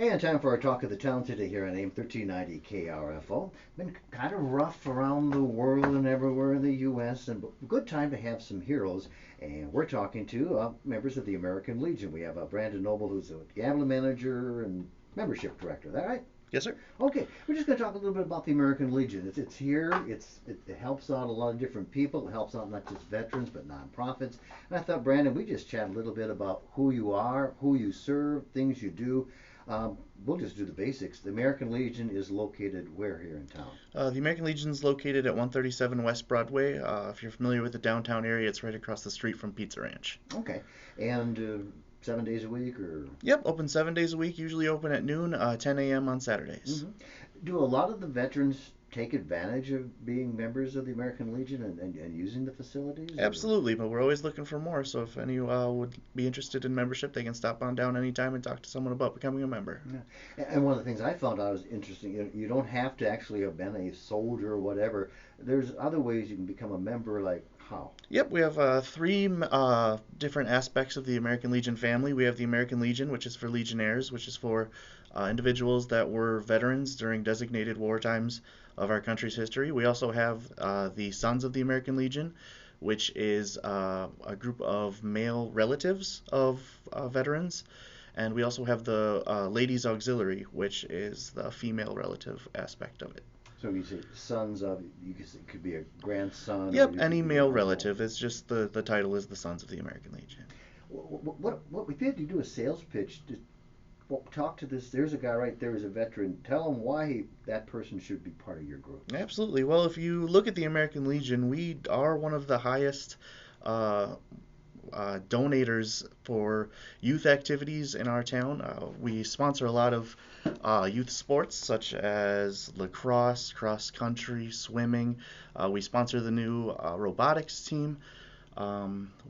And time for our talk of the town today here on AM 1390 KRFO. Been kind of rough around the world and everywhere in the U.S. and good time to have some heroes. And we're talking to members of the American Legion. We have Brandon Noble, who's a gambling manager and membership director. Is that right? Yes, sir. Okay, we're just going to talk a little bit about the American Legion. It's here. It helps out a lot of different people. It helps out not just veterans but nonprofits. And I thought, Brandon, we just chat a little bit about who you are, who you serve, things you do. We'll just do the basics. The American Legion is located where here in town? The American Legion is located at 137 West Broadway. If you're familiar with the downtown area, it's right across the street from Pizza Ranch. Okay, and 7 days a week, or? Yep, open 7 days a week, usually open at noon, 10 a.m. on Saturdays. Do a lot of the veterans take advantage of being members of the American Legion and using the facilities? Absolutely, but we're always looking for more, so if any would be interested in membership, they can stop on down anytime and talk to someone about becoming a member. Yeah. And one of the things I found out was interesting. You don't have to actually have been a soldier or whatever. There's other ways you can become a member, like how? Yep, we have three different aspects of the American Legion family. We have the American Legion, which is for Legionnaires, which is for individuals that were veterans during designated war times of our country's history. We also have the Sons of the American Legion, which is a group of male relatives of veterans. And we also have the Ladies Auxiliary, which is the female relative aspect of it. So you say sons of, it could be a grandson. Yep, any male relative. It's just the title is the Sons of the American Legion. What we did, you do a sales pitch. Talk to this. There's a guy right there who's a veteran. Tell him why that person should be part of your group. Absolutely. Well, if you look at the American Legion, we are one of the highest donators for youth activities in our town. We sponsor a lot of youth sports such as lacrosse, cross country, swimming. We sponsor the new robotics team.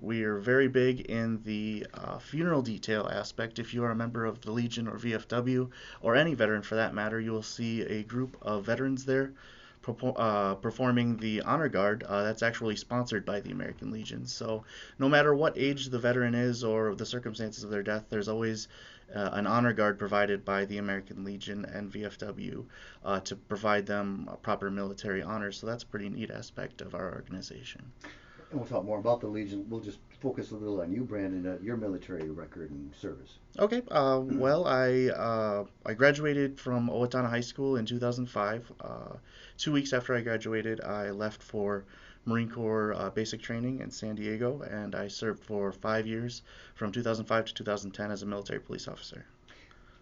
We are very big in the funeral detail aspect. If you are a member of the Legion or VFW, or any veteran for that matter, you will see a group of veterans there performing the honor guard. That's actually sponsored by the American Legion. So no matter what age the veteran is or the circumstances of their death, there's always an honor guard provided by the American Legion and VFW to provide them proper military honors. So that's a pretty neat aspect of our organization. And we'll talk more about the Legion. We'll just focus a little on you, Brandon, your military record and service. Okay. Well, I graduated from Owatonna High School in 2005. 2 weeks after I graduated, I left for Marine Corps basic training in San Diego, and I served for 5 years from 2005 to 2010 as a military police officer.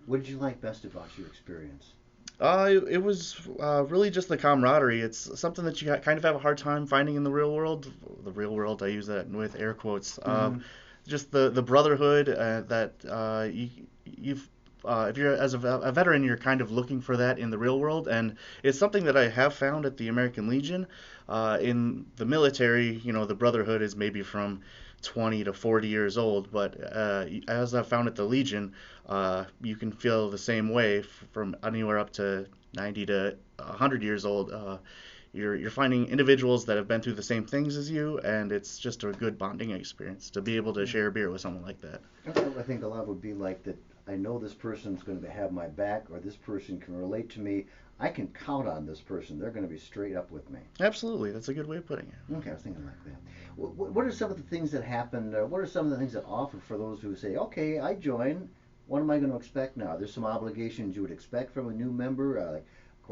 What did you like best about your experience? It was really just the camaraderie. It's something that you kind of have a hard time finding in the real world. The real world, I use that with air quotes. Just the brotherhood that you've if you're as a veteran, you're kind of looking for that in the real world, and it's something that I have found at the American Legion. In the military, the brotherhood is maybe from 20 to 40 years old, but as I've found at the Legion, you can feel the same way from anywhere up to 90 to 100 years old. You're finding individuals that have been through the same things as you, and it's just a good bonding experience to be able to share a beer with someone like that. I think a lot would be like that. I know this person's going to have my back, or this person can relate to me. I can count on this person. They're going to be straight up with me. Absolutely. That's a good way of putting it. Okay, I was thinking like that. What are some of the things that happen? What are some of the things that offer for those who say, okay, I join. What am I going to expect now? There's some obligations you would expect from a new member. Of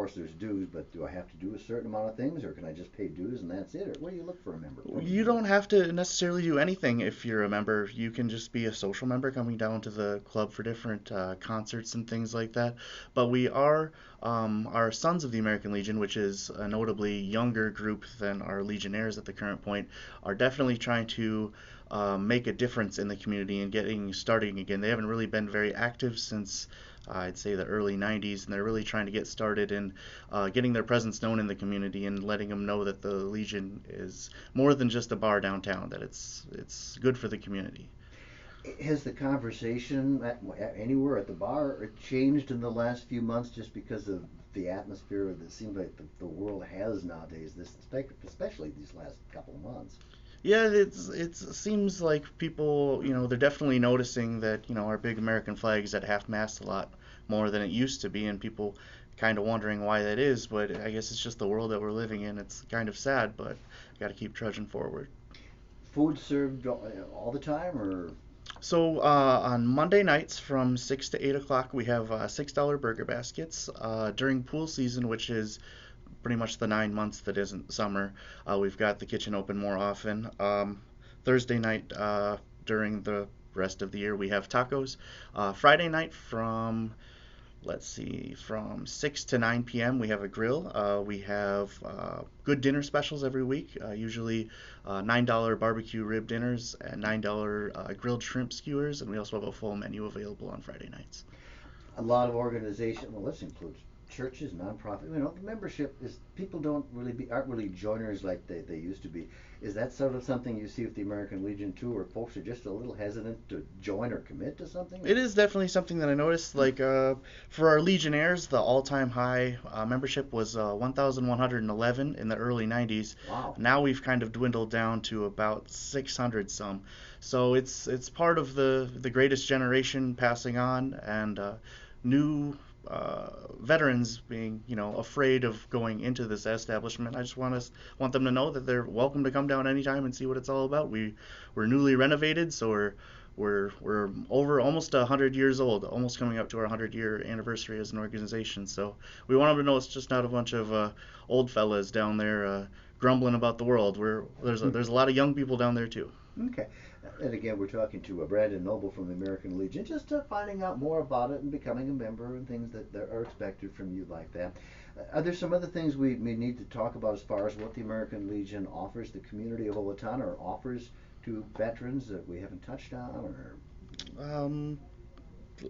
course, there's dues, but do I have to do a certain amount of things, or can I just pay dues and that's it? Or what do you look for a member? You don't have to necessarily do anything if you're a member. You can just be a social member coming down to the club for different concerts and things like that. But we are our Sons of the American Legion, which is a notably younger group than our Legionnaires at the current point, are definitely trying to make a difference in the community and starting again. They haven't really been very active since I'd say the early 90s, and they're really trying to get started in getting their presence known in the community and letting them know that the Legion is more than just a bar downtown, that it's good for the community. Has the conversation anywhere at the bar changed in the last few months just because of the atmosphere that seems like the world has nowadays, especially these last couple of months? Yeah, it seems like people, they're definitely noticing that, our big American flag is at half mast a lot more than it used to be, and people kind of wondering why that is, but I guess it's just the world that we're living in. It's kind of sad, but got to keep trudging forward. Food served all the time, or So on Monday nights from 6 to 8 o'clock, we have $6 burger baskets. During pool season, which is pretty much the 9 months that isn't summer, we've got the kitchen open more often. Thursday night during the rest of the year, we have tacos. Friday night from 6 to 9 p.m. we have a grill. We have good dinner specials every week, usually $9 barbecue rib dinners and $9 grilled shrimp skewers, and we also have a full menu available on Friday nights. a lot of organization. Well, this includes churches, nonprofit. The membership is people don't really aren't really joiners like they used to be. Is that sort of something you see with the American Legion too, where folks are just a little hesitant to join or commit to something? It is definitely something that I noticed. Like for our Legionnaires, the all-time high membership was 1,111 in the early 90s. Wow. Now we've kind of dwindled down to about 600 some. So it's part of the greatest generation passing on, and new veterans being afraid of going into this establishment. I just want them to know that they're welcome to come down anytime and see what it's all about. We're newly renovated, so we're over almost 100 years old, almost coming up to our 100-year anniversary as an organization. So we want them to know it's just not a bunch of old fellas down there grumbling about the world. There's a lot of young people down there too. Okay. And again, we're talking to Brandon Noble from the American Legion, just finding out more about it and becoming a member and things that are expected from you like that. Are there some other things we need to talk about as far as what the American Legion offers the community of Owatonna or offers to veterans that we haven't touched on? Or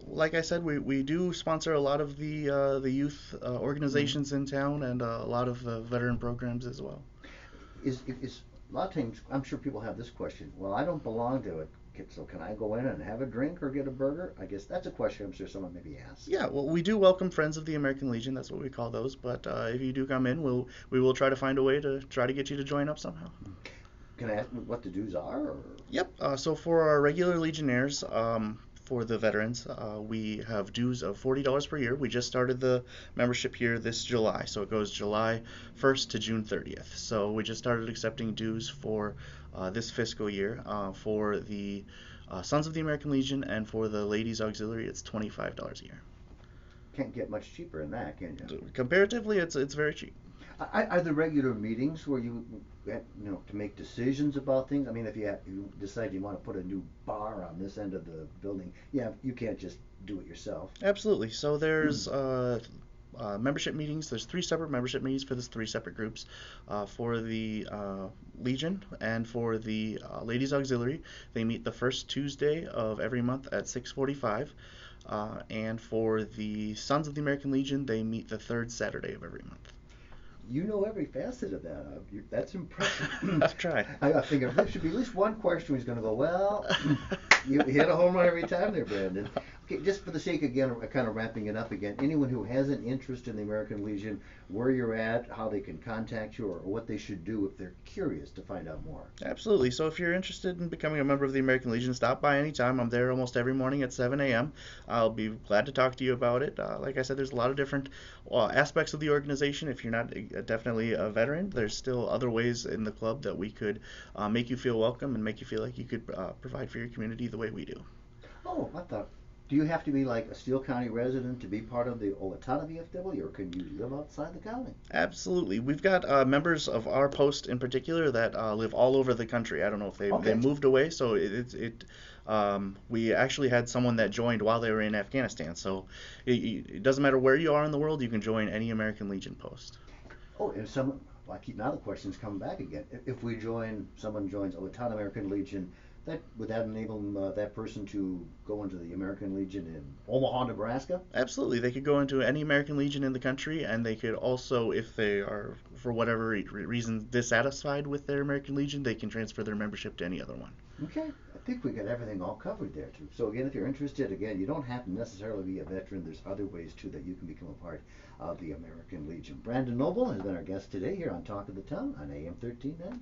Like I said, we do sponsor a lot of the youth organizations in town, and a lot of veteran programs as well. is a lot of times I'm sure people have this question. Well, I don't belong to it, so can I go in and have a drink or get a burger? I guess that's a question I'm sure someone maybe asks. Yeah, well, we do welcome friends of the American Legion. That's what we call those. But if you do come in, we will try to find a way to try to get you to join up somehow. Can I ask what the dues are? Or? Yep. So for our regular Legionnaires, for the veterans, we have dues of $40 per year. We just started the membership year this July, so it goes July 1st to June 30th. So we just started accepting dues for this fiscal year. For the Sons of the American Legion and for the Ladies Auxiliary, it's $25 a year. Can't get much cheaper than that, can you? Comparatively, it's very cheap. Are there regular meetings where you to make decisions about things? I mean, if you decide you want to put a new bar on this end of the building, you can't just do it yourself. Absolutely. So there's membership meetings. There's 3 separate membership meetings for these 3 separate groups. For the Legion and for the Ladies Auxiliary, they meet the first Tuesday of every month at 6:45. And for the Sons of the American Legion, they meet the 3rd Saturday of every month. You know every facet of that. That's impressive. I'll try. I think there should be at least one question where he's going to go, well, you hit a home run every time there, Brandon. Okay, just for the sake, again, of kind of wrapping it up again, anyone who has an interest in the American Legion, where you're at, how they can contact you, or what they should do if they're curious to find out more. Absolutely. So if you're interested in becoming a member of the American Legion, stop by anytime. I'm there almost every morning at 7 a.m. I'll be glad to talk to you about it. Like I said, there's a lot of different aspects of the organization. If you're not definitely a veteran, there's still other ways in the club that we could make you feel welcome and make you feel like you could provide for your community the way we do. Oh, I thought. Do you have to be like a Steele County resident to be part of the Owatonna VFW, or can you live outside the county? Absolutely. We've got members of our post in particular that live all over the country. I don't know if they moved away, so we actually had someone that joined while they were in Afghanistan. So it doesn't matter where you are in the world, you can join any American Legion post. Oh, and now the question's coming back again. If someone joins Owatonna American Legion, would that enable that person to go into the American Legion in Omaha, Nebraska? Absolutely. They could go into any American Legion in the country, and they could also, if they are, for whatever reason, dissatisfied with their American Legion, they can transfer their membership to any other one. Okay. I think we got everything all covered there, too. So, again, if you're interested, you don't have to necessarily be a veteran. There's other ways, too, that you can become a part of the American Legion. Brandon Noble has been our guest today here on Talk of the Town on AM 1310.